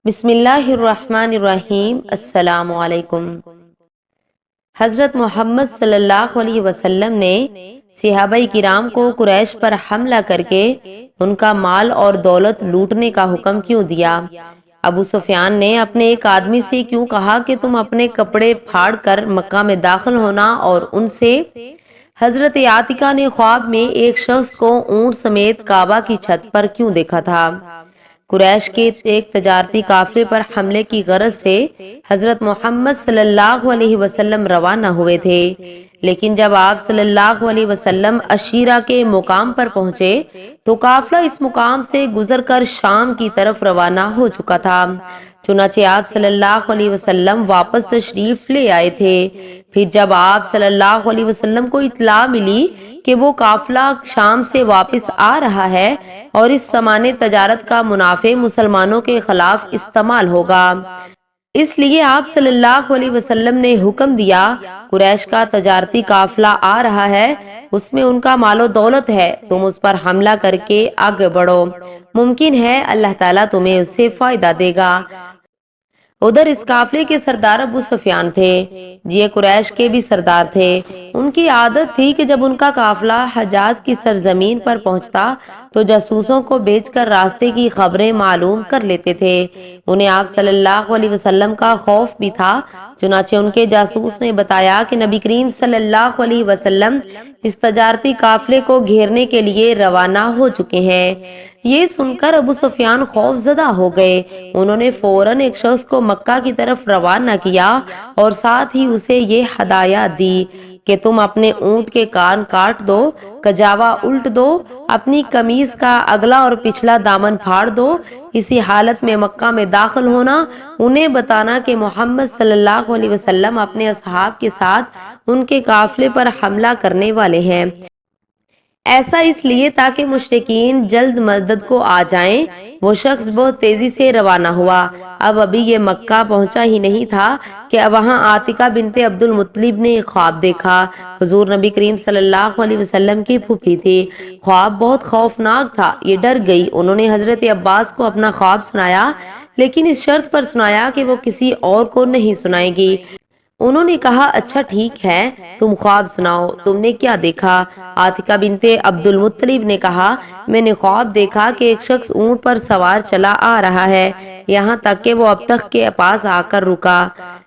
بسم اللہ الرحمن الرحیم۔ السلام علیکم۔ حضرت محمد صلی اللہ علیہ وسلم نے صحابہ کرام کو قریش پر حملہ کر کے ان کا مال اور دولت لوٹنے کا حکم کیوں دیا؟ ابو سفیان نے اپنے ایک آدمی سے کیوں کہا کہ تم اپنے کپڑے پھاڑ کر مکہ میں داخل ہونا، اور ان سے حضرت عاتکہ نے خواب میں ایک شخص کو اونٹ سمیت کعبہ کی چھت پر کیوں دیکھا تھا؟ قریش کے ایک تجارتی قافلے پر حملے کی غرض سے حضرت محمد صلی اللہ علیہ وسلم روانہ ہوئے تھے، لیکن جب آپ صلی اللہ علیہ وسلم عشیرہ کے مقام پر پہنچے تو قافلہ اس مقام سے گزر کر شام کی طرف روانہ ہو چکا تھا۔ چنانچہ آپ صلی اللہ علیہ وسلم واپس تشریف لے آئے تھے۔ پھر جب آپ صلی اللہ علیہ وسلم کو اطلاع ملی کہ وہ قافلہ شام سے واپس آ رہا ہے اور اس سامان تجارت کا منافع مسلمانوں کے خلاف استعمال ہوگا، اس لیے آپ صلی اللہ علیہ وسلم نے حکم دیا، قریش کا تجارتی قافلہ آ رہا ہے، اس میں ان کا مال و دولت ہے، تم اس پر حملہ کر کے آگے بڑھو، ممکن ہے اللہ تعالیٰ تمہیں اس سے فائدہ دے گا۔ ادھر اس قافلے کے سردار ابو سفیان تھے، یہ قریش کے بھی سردار تھے۔ ان کی عادت تھی کہ جب ان کا قافلہ حجاز کی سرزمین پر پہنچتا تو جاسوسوں کو بیچ کر راستے کی خبریں معلوم کر لیتے تھے۔ انہیں آپ صلی اللہ علیہ وسلم کا خوف بھی تھا، چنانچہ ان کے جاسوس نے بتایا کہ نبی کریم صلی اللہ علیہ وسلم اس تجارتی قافلے کو گھیرنے کے لیے روانہ ہو چکے ہیں۔ یہ سن کر ابو سفیان خوف زدہ ہو گئے۔ انہوں نے فوراً ایک شخص کو مکہ کی طرف روانہ کیا اور ساتھ ہی اسے یہ ہدایت دی کہ تم اپنے اونٹ کے کان کاٹ دو، کجاوا الٹ دو، اپنی قمیص کا اگلا اور پچھلا دامن پھاڑ دو، اسی حالت میں مکہ میں داخل ہونا، انہیں بتانا کہ محمد صلی اللہ علیہ وسلم اپنے اصحاب کے ساتھ ان کے قافلے پر حملہ کرنے والے ہیں۔ ایسا اس لیے تاکہ مشرکین جلد مدد کو آ جائیں۔ وہ شخص بہت تیزی سے روانہ ہوا۔ اب ابھی یہ مکہ پہنچا ہی نہیں تھا کہ وہاں عاتکہ بنت عبد المطلب نے ایک خواب دیکھا۔ حضور نبی کریم صلی اللہ علیہ وسلم کی پھوپھی تھی۔ خواب بہت خوفناک تھا، یہ ڈر گئی۔ انہوں نے حضرت عباس کو اپنا خواب سنایا، لیکن اس شرط پر سنایا کہ وہ کسی اور کو نہیں سنائے گی۔ انہوں نے کہا اچھا ٹھیک ہے، تم خواب سناؤ، تم نے کیا دیکھا؟ عاتکہ بنت عبد المطلب نے کہا میں نے خواب دیکھا کہ ایک شخص اونٹ پر سوار چلا آ رہا ہے، یہاں تک کہ وہ اب تک کے پاس آ کر رکا۔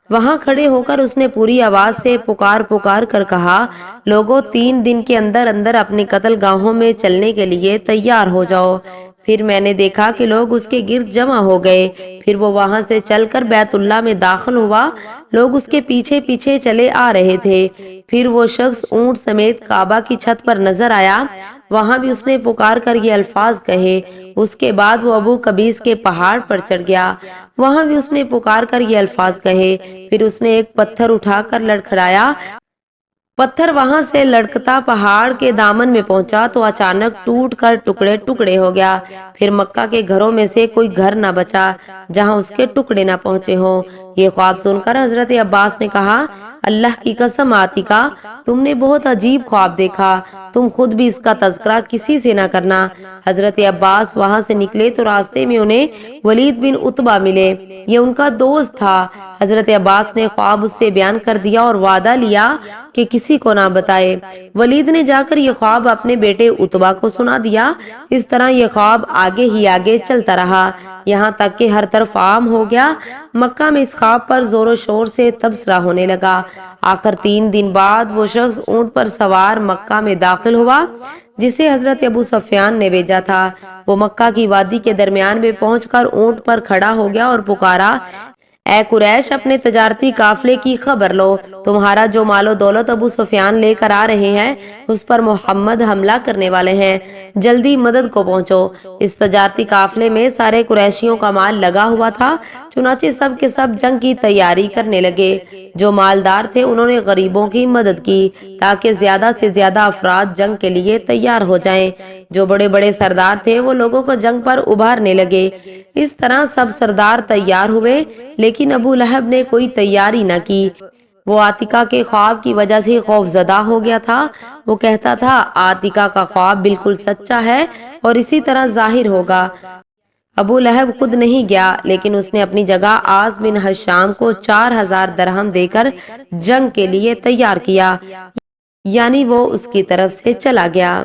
وہاں کھڑے ہو کر اس نے پوری آواز سے پکار پکار کر کہا لوگوں 3 دن کے اندر اندر اپنی قتل گاہوں میں چلنے کے لیے تیار ہو جاؤ۔ پھر میں نے دیکھا کہ لوگ اس کے گرد جمع ہو گئے، پھر وہ وہاں سے چل کر بیت اللہ میں داخل ہوا، لوگ اس کے پیچھے پیچھے چلے آ رہے تھے۔ پھر وہ شخص اونٹ سمیت کعبہ کی چھت پر نظر آیا، وہاں بھی اس نے پکار کر یہ الفاظ کہے۔ اس کے بعد وہ ابو قبیس کے پہاڑ پر چڑھ گیا، وہاں بھی اس نے پکار کر یہ الفاظ کہے۔ پھر اس نے ایک پتھر اٹھا کر لڑکھڑایا، پتھر وہاں سے لڑکتا پہاڑ کے دامن میں پہنچا تو اچانک ٹوٹ کر ٹکڑے ٹکڑے ہو گیا۔ پھر مکہ کے گھروں میں سے کوئی گھر نہ بچا جہاں اس کے ٹکڑے نہ پہنچے ہوں۔ یہ خواب سن کر حضرت عباس نے کہا اللہ کی قسم عاتکہ، تم نے بہت عجیب خواب دیکھا، تم خود بھی اس کا تذکرہ کسی سے نہ کرنا۔ حضرت عباس وہاں سے نکلے تو راستے میں انہیں ولید بن عتبہ ملے، یہ ان کا دوست تھا۔ حضرت عباس نے خواب اس سے بیان کر دیا اور وعدہ لیا کہ کسی کو نہ بتائے۔ ولید نے جا کر یہ خواب اپنے بیٹے عتبہ کو سنا دیا۔ اس طرح یہ خواب آگے ہی آگے چلتا رہا، یہاں تک کہ ہر طرف عام ہو گیا۔ مکہ میں اس خواب پر زور و شور سے تبصرہ ہونے لگا۔ آخر 3 دن بعد وہ شخص اونٹ پر سوار مکہ میں داخل ہوا جسے حضرت ابو سفیان نے بھیجا تھا۔ وہ مکہ کی وادی کے درمیان میں پہنچ کر اونٹ پر کھڑا ہو گیا اور پکارا اے قریش، اپنے تجارتی قافلے کی خبر لو، تمہارا جو مال و دولت ابو سفیان لے کر آ رہے ہیں اس پر محمد حملہ کرنے والے ہیں، جلدی مدد کو پہنچو۔ اس تجارتی قافلے میں سارے قریشیوں کا مال لگا ہوا تھا، چنانچہ سب کے سب جنگ کی تیاری کرنے لگے۔ جو مالدار تھے انہوں نے غریبوں کی مدد کی تاکہ زیادہ سے زیادہ افراد جنگ کے لیے تیار ہو جائیں۔ جو بڑے بڑے سردار تھے وہ لوگوں کو جنگ پر ابھارنے لگے۔ اس طرح سب سردار تیار ہوئے، لیکن ابو لہب نے کوئی تیاری نہ کی۔ وہ عاتکہ کے خواب کی وجہ سے خوف زدہ ہو گیا تھا۔ وہ کہتا تھا عاتکہ کا خواب بالکل سچا ہے اور اسی طرح ظاہر ہوگا۔ ابو لہب خود نہیں گیا، لیکن اس نے اپنی جگہ عاص بن حشام کو 4000 درہم دے کر جنگ کے لیے تیار کیا، یعنی وہ اس کی طرف سے چلا گیا۔